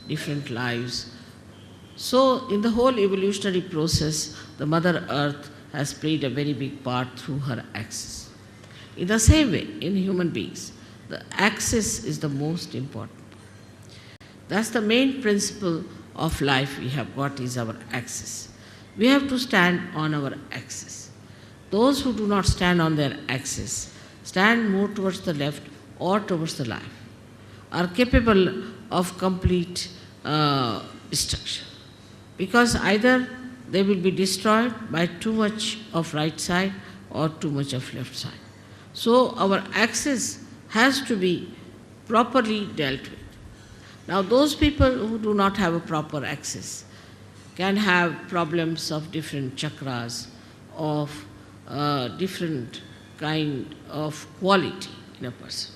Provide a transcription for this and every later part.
different lives. So in the whole evolutionary process, the Mother Earth has played a very big part through her axis. In the same way, in human beings, the axis is the most important. That's the main principle of life we have got, is our axis. We have to stand on our axis. Those who do not stand on their axis, stand more towards the left or towards the right, are capable of complete destruction. Because either they will be destroyed by too much of right side or too much of left side. So our axis has to be properly dealt with. Now those people who do not have a proper axis can have problems of different chakras, of different kind of quality in a person.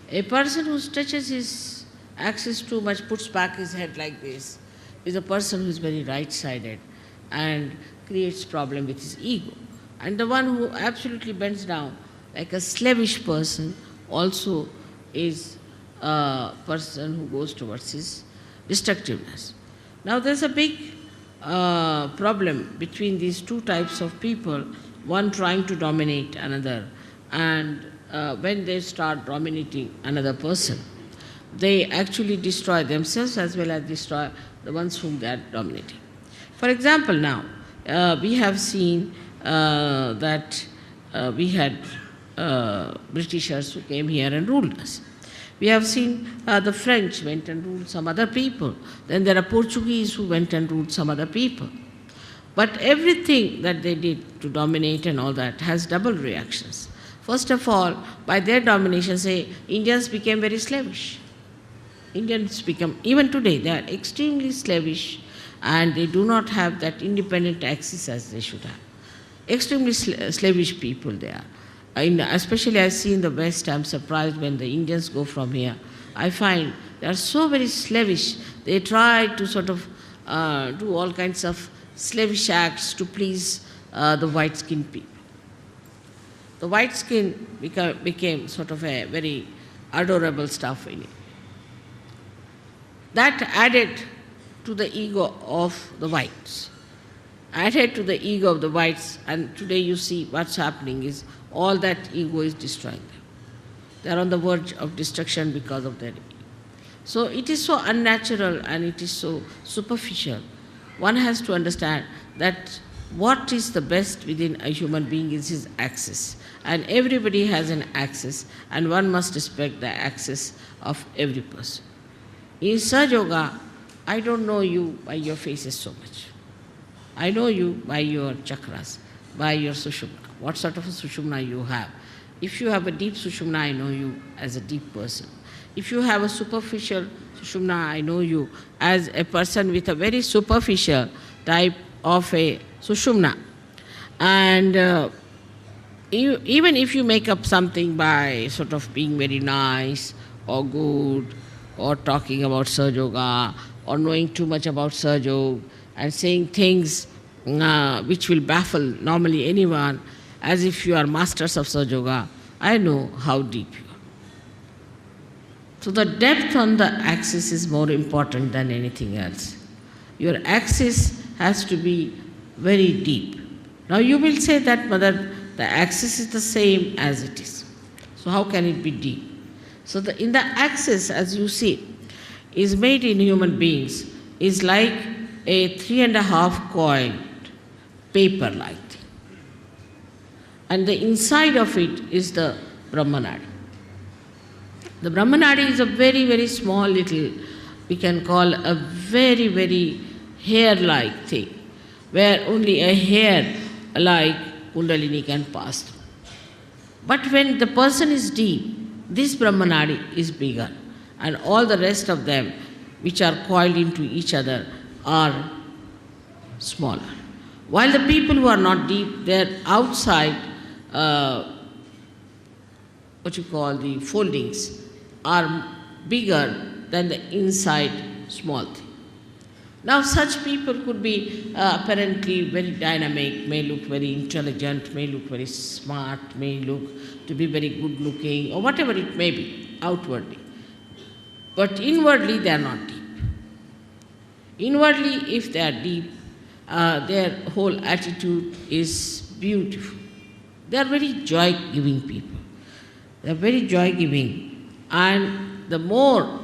A person who stretches his axis too much, puts back his head like this, is a person who is very right-sided and creates problem with his ego. And the one who absolutely bends down, like a slavish person, also is a person who goes towards his destructiveness. Now there's a big problem between these two types of people, one trying to dominate another, and when they start dominating another person, they actually destroy themselves as well as destroy the ones whom they are dominating. For example, now, we have seen that we had Britishers who came here and ruled us. We have seen the French went and ruled some other people. Then there are Portuguese who went and ruled some other people. But everything that they did to dominate and all that has double reactions. First of all, by their domination, say, Indians became very slavish. Indians become, even today, they are extremely slavish and they do not have that independent axis as they should have. Extremely slavish people they are. Especially I see in the West, I'm surprised when the Indians go from here. I find they are so very slavish. They try to sort of do all kinds of slavish acts to please the white-skinned people. The white skin became sort of a very adorable stuff in it. That added to the ego of the whites. Added to the ego of the whites, and today you see what's happening is all that ego is destroying them. They are on the verge of destruction because of their ego. So it is so unnatural and it is so superficial. One has to understand that what is the best within a human being is his axis. And everybody has an axis, and one must respect the axis of every person. In Sahaja Yoga, I don't know you by your faces so much. I know you by your chakras, by your sushumna, what sort of a sushumna you have. If you have a deep sushumna, I know you as a deep person. If you have a superficial sushumna, I know you as a person with a very superficial type of a sushumna. And even if you make up something by sort of being very nice or good or talking about Sahaja Yoga or knowing too much about Sahaja Yoga and saying things which will baffle normally anyone as if you are masters of Sahaja Yoga, I know how deep you are. So the depth on the axis is more important than anything else. Your axis has to be very deep. Now you will say that, Mother, the axis is the same as it is. So how can it be deep? So in the axis, as you see, is made in human beings, is like a 3.5 coiled paper-like thing. And the inside of it is the Brahmanadi. The Brahmanadi is a very, very small little, we can call a very, very hair-like thing, where only a hair like Kundalini can pass through. But when the person is deep, this Brahmanadi is bigger, and all the rest of them, which are coiled into each other, are smaller. While the people who are not deep, their outside, what you call the foldings, are bigger than the inside small thing. Now such people could be apparently very dynamic, may look very intelligent, may look very smart, may look to be very good looking, or whatever it may be outwardly. but inwardly they are not deep. Inwardly, if they are deep, their whole attitude is beautiful. They are very joy-giving people. They are very joy-giving. And the more,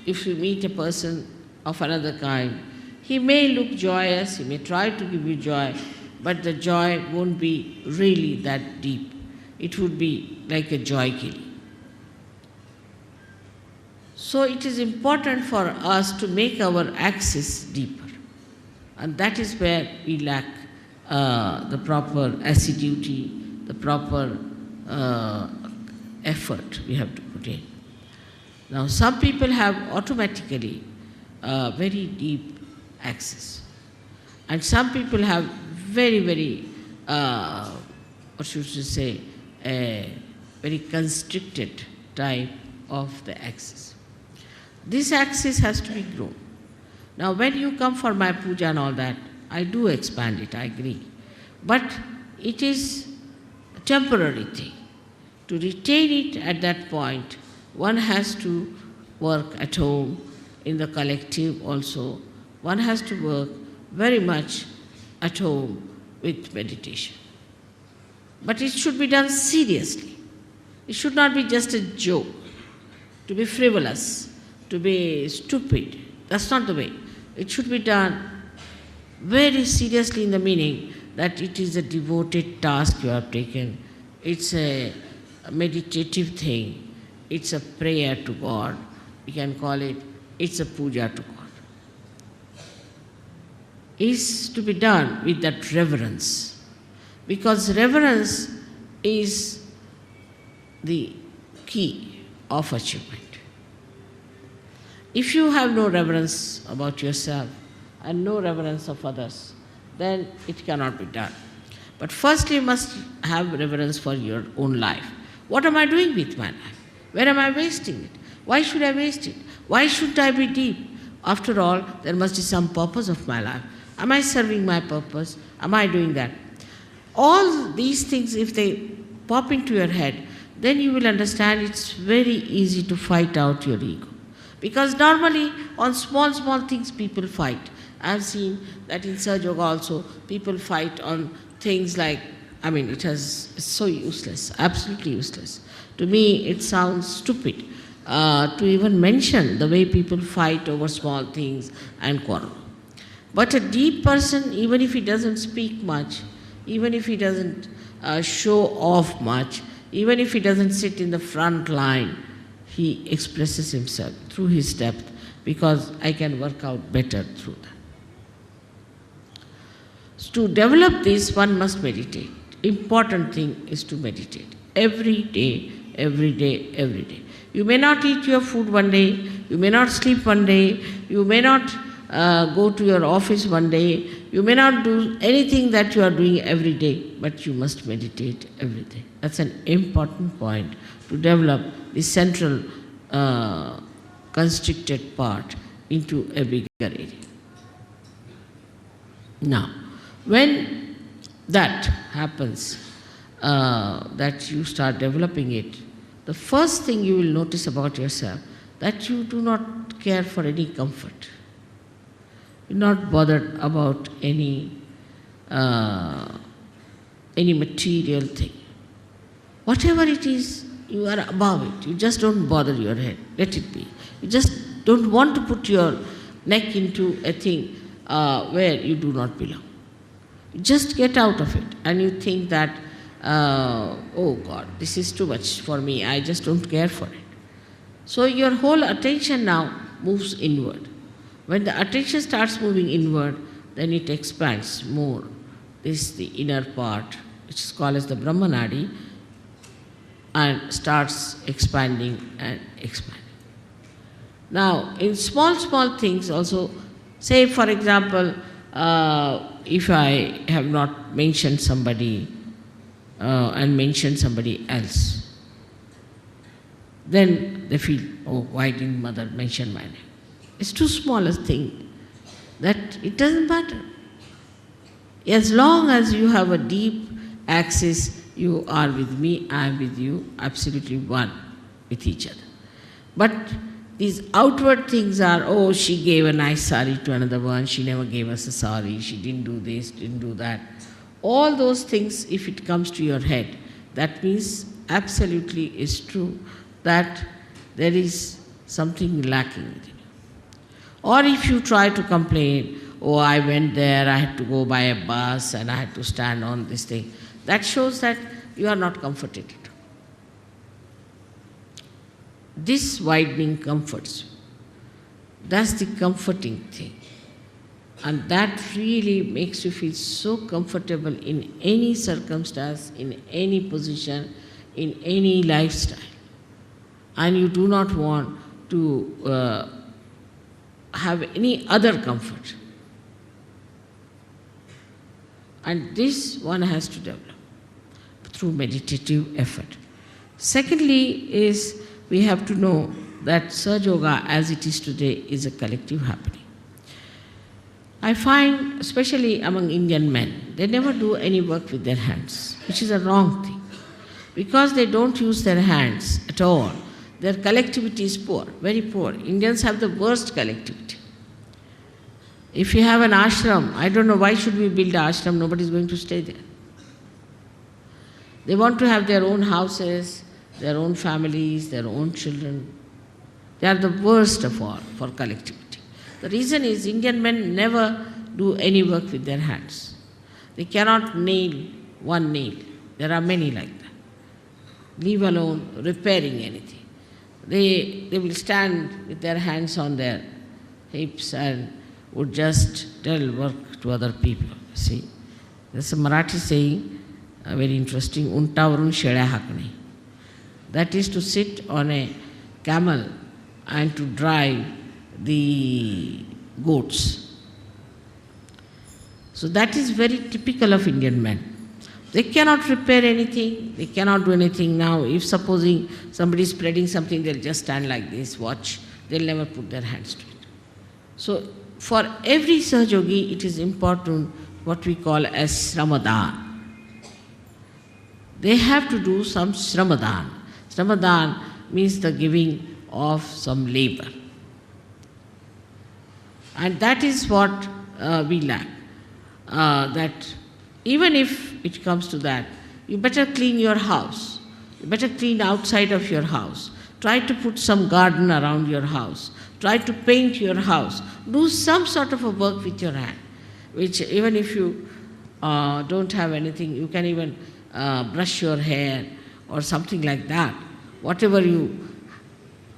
if you meet a person of another kind, he may look joyous, he may try to give you joy, but the joy won't be really that deep. It would be like a joy killing. So it is important for us to make our axis deeper. And that is where we lack the proper assiduity, the proper effort we have to put in. Now, some people have automatically very deep axis. And some people have very, very, what should you say, a very constricted type of the axis. This axis has to be grown. Now, when you come for my puja and all that, I do expand it, I agree. But it is a temporary thing. To retain it at that point, one has to work at home, in the collective also. One has to work very much at home with meditation. But it should be done seriously. It should not be just a joke, to be frivolous, to be stupid. That's not the way. It should be done very seriously, in the meaning that it is a devoted task you have taken. It's a meditative thing. It's a prayer to God. We can call it, it's a puja to God. Is to be done with that reverence. Because reverence is the key of achievement. If you have no reverence about yourself and no reverence of others, then it cannot be done. But first you must have reverence for your own life. What am I doing with my life? Where am I wasting it? Why should I waste it? Why should I be deep? After all, there must be some purpose of my life. Am I serving my purpose? Am I doing that? All these things, if they pop into your head, then you will understand it's very easy to fight out your ego. Because normally on small, small things people fight. I have seen that in Sahaja Yoga also, people fight on things like, it's so useless, absolutely useless. To me, it sounds stupid to even mention the way people fight over small things and quarrel. But a deep person, even if he doesn't speak much, even if he doesn't show off much, even if he doesn't sit in the front line, he expresses himself through his depth, because I can work out better through that. So to develop this, one must meditate. Important thing is to meditate. Every day, every day, every day. You may not eat your food one day, you may not sleep one day, you may not go to your office one day, you may not do anything that you are doing every day, but you must meditate every day. That's an important point to develop the central constricted part into a bigger area. Now, when that happens, that you start developing it, the first thing you will notice about yourself, that you do not care for any comfort. You're not bothered about any material thing. Whatever it is, you are above it. You just don't bother your head. Let it be. You just don't want to put your neck into a thing where you do not belong. You just get out of it and you think that, oh God, this is too much for me. I just don't care for it. So your whole attention now moves inward. When the attention starts moving inward, then it expands more. This is the inner part, which is called as the Brahmanadi, and starts expanding and expanding. Now, in small, small things also, say for example, if I have not mentioned somebody and mentioned somebody else, then they feel, oh, why didn't mother mention my name? It's too small a thing that it doesn't matter. As long as you have a deep axis, you are with me, I am with you, absolutely one with each other. But these outward things are, oh, she gave a nice sari to another one, she never gave us a sari, she didn't do this, didn't do that. All those things, if it comes to your head, that means absolutely is true that there is something lacking within you. Or if you try to complain, oh, I went there, I had to go by a bus and I had to stand on this thing, that shows that you are not comforted. This widening comforts you. That's the comforting thing. And that really makes you feel so comfortable in any circumstance, in any position, in any lifestyle. And you do not want to have any other comfort. And this one has to develop through meditative effort. Secondly is we have to know that Sahaja Yoga as it is today is a collective happening. I find, especially among Indian men, they never do any work with their hands, which is a wrong thing. Because they don't use their hands at all, their collectivity is poor, very poor. Indians have the worst collectivity. If you have an ashram, I don't know why should we build an ashram, nobody is going to stay there. They want to have their own houses, their own families, their own children. They are the worst of all for collectivity. The reason is Indian men never do any work with their hands. They cannot nail one nail. There are many like that. Leave alone repairing anything. They will stand with their hands on their hips and would just tell work to other people. See, there's a Marathi saying, very interesting, untavarun sheळ्या हाकणे. That is to sit on a camel and to drive the goats. So that is very typical of Indian men. They cannot repair anything, they cannot do anything now. If supposing somebody is spreading something, they'll just stand like this, watch. They'll never put their hands to it. So for every Sahaja Yogi, it is important what we call as Sramadan. They have to do some Sramadan. Sramadan means the giving of some labor. And that is what we lack. That even if it comes to that, you better clean your house. You better clean outside of your house. Try to put some garden around your house. Try to paint your house. Do some sort of a work with your hand, which even if you don't have anything, you can even brush your hair or something like that. Whatever you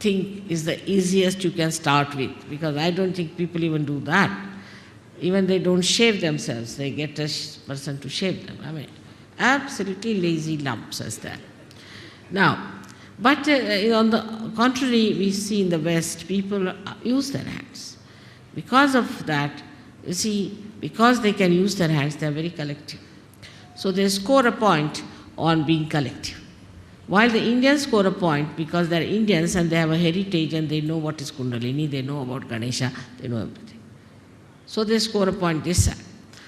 think is the easiest you can start with, because I don't think people even do that. Even they don't shave themselves, they get a person to shave them. I mean, absolutely lazy lumps as that. Now, but on the contrary, we see in the West, people use their hands. Because of that, you see, because they can use their hands, they are very collective. So they score a point on being collective. While the Indians score a point because they are Indians and they have a heritage and they know what is Kundalini, they know about Ganesha, they know everything. So they score a point this side.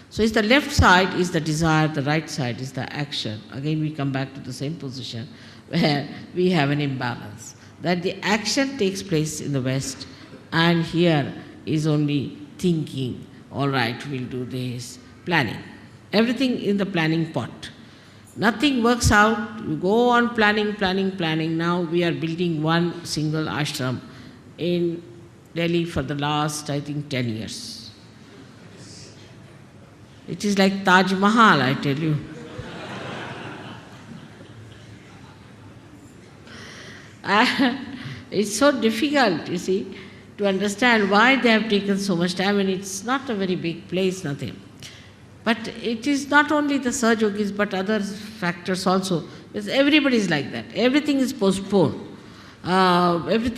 So it's the left side is the desire, the right side is the action. Again we come back to the same position where we have an imbalance. That the action takes place in the West and here is only thinking, all right, we'll do this, planning. Everything in the planning pot. Nothing works out, you go on planning, planning, planning. Now we are building one single ashram in Delhi for the last, I think, 10 years. It is like Taj Mahal, I tell you. It's so difficult, you see, to understand why they have taken so much time, and it's not a very big place, nothing. But it is not only the Sahaja Yogis, but other factors also. Because everybody is like that. Everything is postponed. Everything